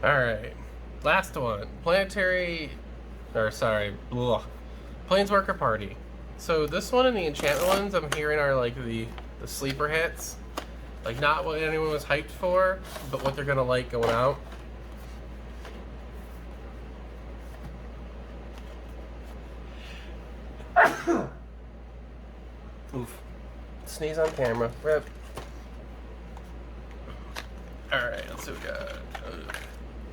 Alright. Last one. Planeswalker Party. So this one and the enchantment ones I'm hearing are like the sleeper hits. Like not what anyone was hyped for, but what they're gonna like going out. Oof. Sneeze on camera. Rip. Alright, let's see what we got.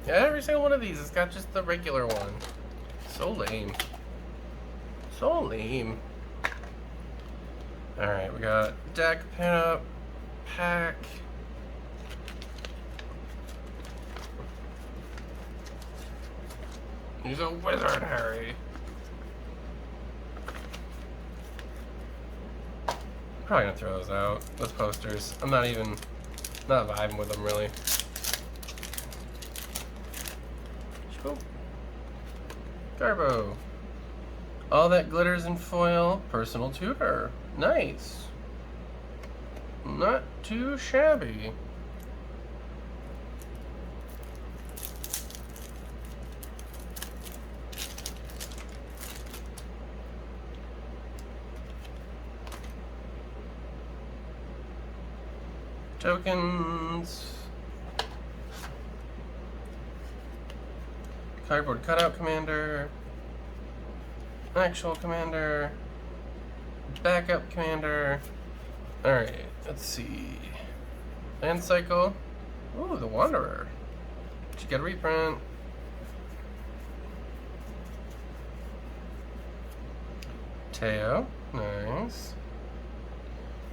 Yeah, every single one of these has got just the regular one. So lame. So lame. Alright, we got deck, pinup, pack. He's a wizard, Harry. Probably gonna throw those out. Those posters. I'm not vibing with them really. Cool. Garbo. All that glitters in foil. Personal tutor. Nice. Not too shabby. Tokens. Cardboard cutout commander. Actual commander. Backup commander. Alright, let's see. Land cycle. Ooh, the Wanderer. Did you get a reprint? Teo. Nice.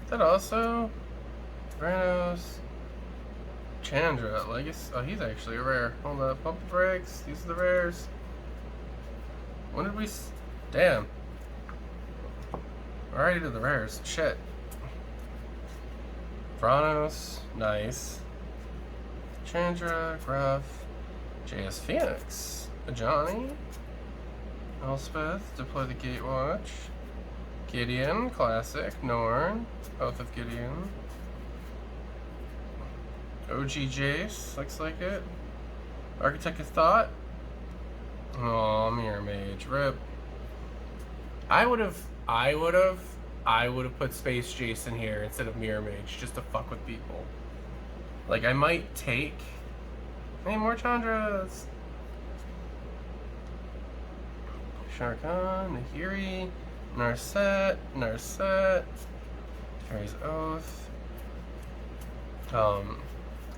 Is that also? Branos. Chandra. Legacy. Oh, he's actually a rare. Hold up. Pump the brakes. These are the rares. When did we. Damn. Already to the rares. Shit. Branos. Nice. Chandra. Gruff. JS Phoenix. Johnny. Elspeth. Deploy the Gatewatch. Gideon. Classic. Norn. Oath of Gideon. OG Jace, looks like it. Architect of Thought. Oh, Mirror Mage, rip. I would have put Space Jace in here instead of Mirror Mage just to fuck with people. Like I might take. Hey, more Chandras. Sharkan, Nahiri, Narset, Fairy's Oath.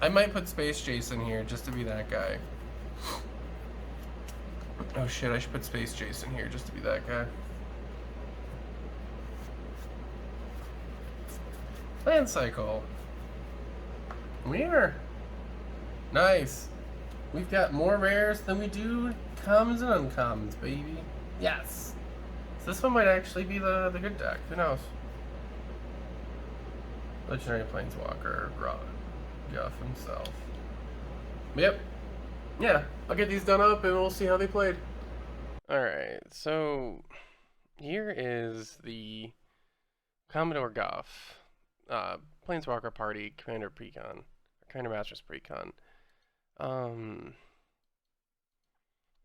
I might put Space Jace in here just to be that guy. Oh shit, I should put Space Jace in here just to be that guy. Land cycle. Mirror. Nice. We've got more rares than we do commons and uncommons, baby. Yes. So this one might actually be the good deck. Who knows? Legendary Planeswalker, Guff himself. Yep. Yeah, I'll get these done up and we'll see how they played. Alright, so here is the Commodore Guff, Planeswalker Party, Commander Precon, Commander Masters Precon. I'm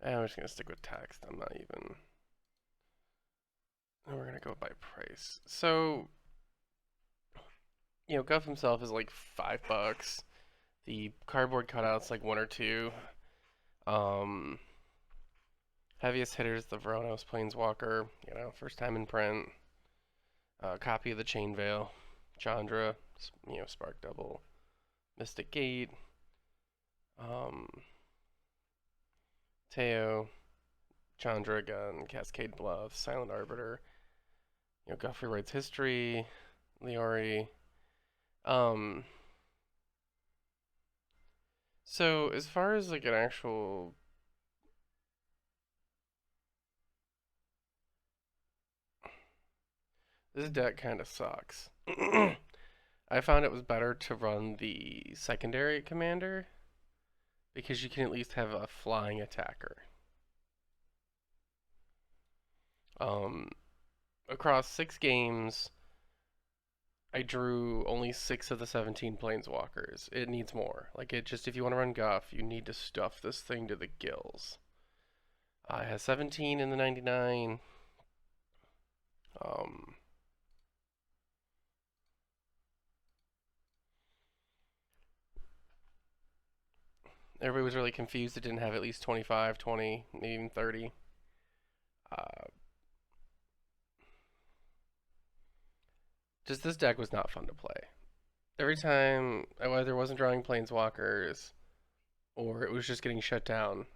just gonna stick with text. I'm not even. We're gonna go by price. So, Guff himself is like $5. The cardboard cutout's like 1 or 2. Heaviest hitters, the Voronos Planeswalker, first time in print. Copy of the Chain Veil, Chandra, Spark Double, Mystic Gate, Teo, Chandra again, Cascade Bluff, Silent Arbiter, Guff rewrites history, Leori. So as far as like an actual this deck kind of sucks. I found it was better to run the secondary commander because you can at least have a flying attacker. Across 6 games, I drew only 6 of the 17 planeswalkers. It needs more. Like, it just, if you want to run Guff, you need to stuff this thing to the gills. It has 17 in the 99. Um, Everybody was really confused it didn't have at least 25, 20, maybe even 30. Uh, just this deck was not fun to play. Every time I either wasn't drawing planeswalkers or it was just getting shut down,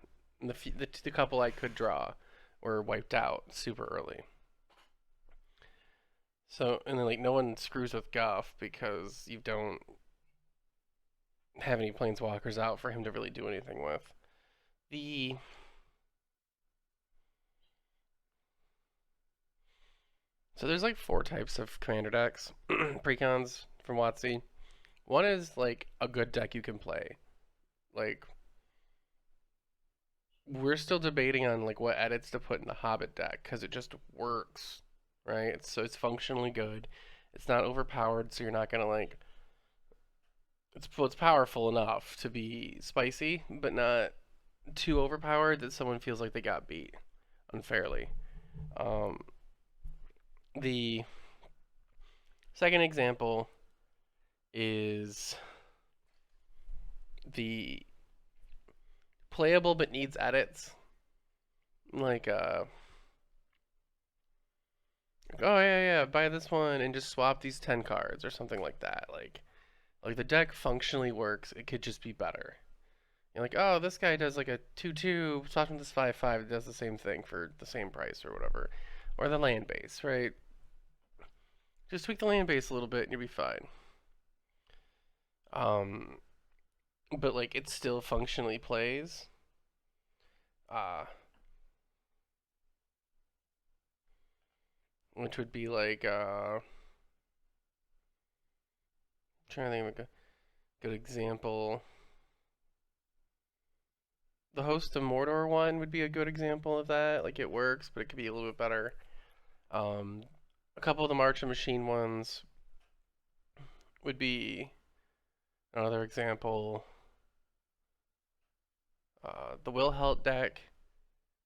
and the couple I could draw were wiped out super early. So, and then like no one screws with Guff because you don't have any planeswalkers out for him to really do anything with. The So there's like 4 types of commander decks, precons from WotC. One is like a good deck you can play. Like we're still debating on like what edits to put in the Hobbit deck because it just works, right? So it's functionally good. It's not overpowered, so you're not gonna like. It's powerful enough to be spicy, but not too overpowered that someone feels like they got beat unfairly. Um, the second example is the playable but needs edits. Like, oh yeah, buy this one and just swap these 10 cards or something like that. Like the deck functionally works, it could just be better. You're like, oh, this guy does like a 2/2, swap him this 5/5, it does the same thing for the same price or whatever. Or the land base, right? Just tweak the land base a little bit and you'll be fine. Um, but like it still functionally plays. Uh, which would be like trying to think of a good example. The Host of Mordor one would be a good example of that. Like it works, but it could be a little bit better. A couple of the March of Machine ones would be another example. The Wilhelt deck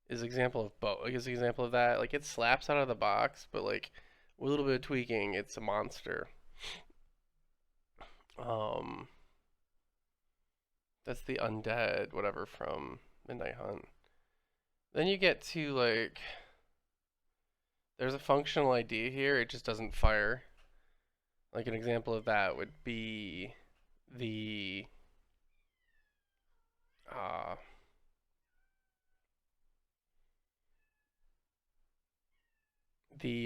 is an example of both. Like it's an example of that. Like it slaps out of the box, but like with a little bit of tweaking, it's a monster. Um, that's the Undead, whatever from Midnight Hunt. Then you get to like, there's a functional idea here. It just doesn't fire. Like an example of that would be the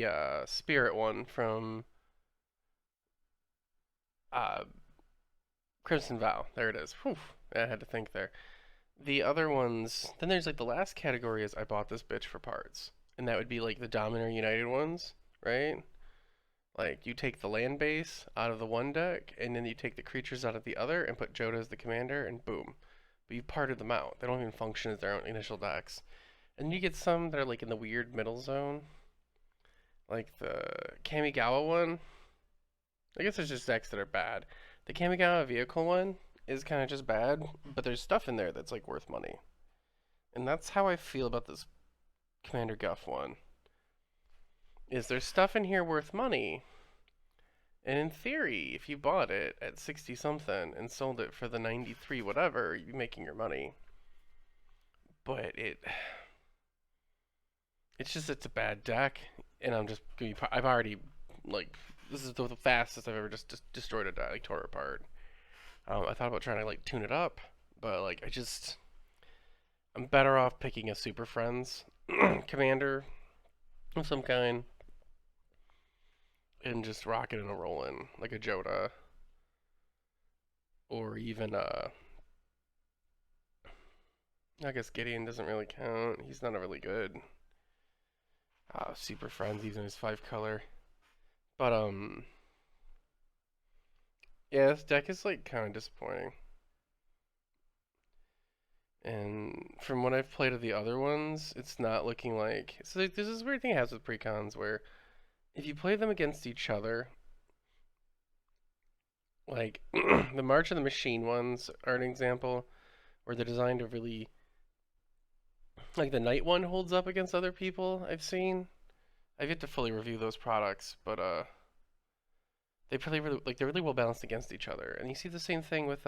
uh, spirit one from uh, Crimson Vow. There it is. Whew, I had to think there. The other ones, then there's like the last category is I bought this bitch for parts, and that would be like the Dominator United ones, right? Like you take the land base out of the one deck, and then you take the creatures out of the other, and put Joda as the commander, and boom. But you've parted them out. They don't even function as their own initial decks. And you get some that are like in the weird middle zone, like the Kamigawa one. I guess there's just decks that are bad. The Kamigawa vehicle one is kind of just bad, but there's stuff in there that's like worth money. And that's how I feel about this Commander Guff one. Is there stuff in here worth money? And in theory, if you bought it at 60 something and sold it for the 93 whatever, you'd be making your money. But it's a bad deck, and I've already like this is the fastest I've ever just destroyed a deck, like tore it apart. I thought about trying to like tune it up, but like I'm better off picking a Super Friends commander of some kind and just rocking and rolling like a Joda or even I guess Gideon doesn't really count. He's not a really good Super Friends using his 5 color. But yeah, this deck is like kind of disappointing. And from what I've played of the other ones, it's not looking like. So there's this weird thing it has with precons where if you play them against each other, Like the March of the Machine ones are an example where they're designed to really like the night one holds up against other people I've seen. I've yet to fully review those products, but they probably really like they're really well balanced against each other. And you see the same thing with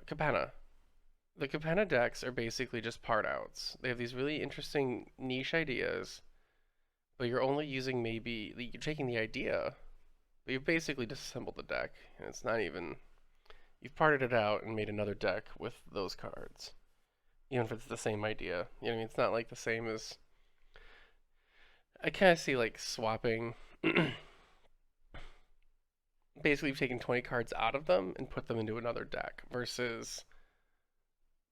Cabana. The Cabana decks are basically just part outs. They have these really interesting niche ideas, but you're only using maybe you're taking the idea, but you've basically disassembled the deck, and it's not even you've parted it out and made another deck with those cards. Even if it's the same idea, you know what I mean? It's not like the same as I kind of see like swapping. Basically, you've taken 20 cards out of them and put them into another deck versus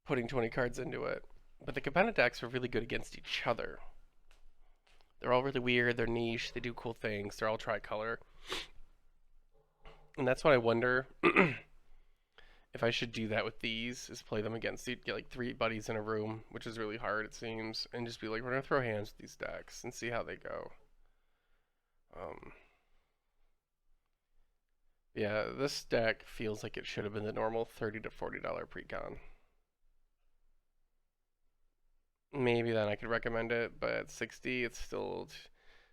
putting 20 cards into it. But the Cabana decks are really good against each other. They're all really weird, they're niche, they do cool things, they're all tricolor. And that's what I wonder if I should do that with these, is play them against, get like 3 buddies in a room, which is really hard it seems, and just be like, we're gonna throw hands with these decks and see how they go. Yeah, this deck feels like it should have been the normal $30 to $40 Precon. Maybe then I could recommend it, but at 60 it's still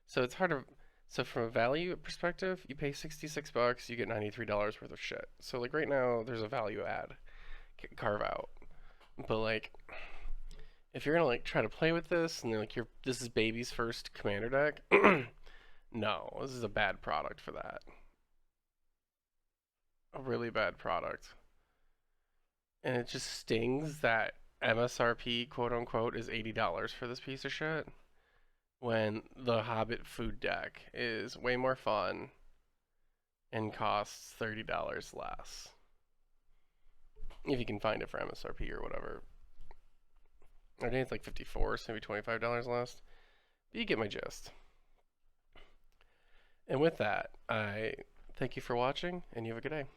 so it's hard to so from a value perspective, you pay 66 bucks, you get $93 worth of shit. So like right now there's a value add carve out. But like if you're going to like try to play with this and like this is baby's first commander deck, no, this is a bad product for that. A really bad product. And it just stings that MSRP quote unquote is $80 for this piece of shit when the Hobbit food deck is way more fun and costs $30 less. If you can find it for MSRP or whatever. I think it's like 54, so maybe $25 less. But you get my gist. And with that, I thank you for watching and you have a good day.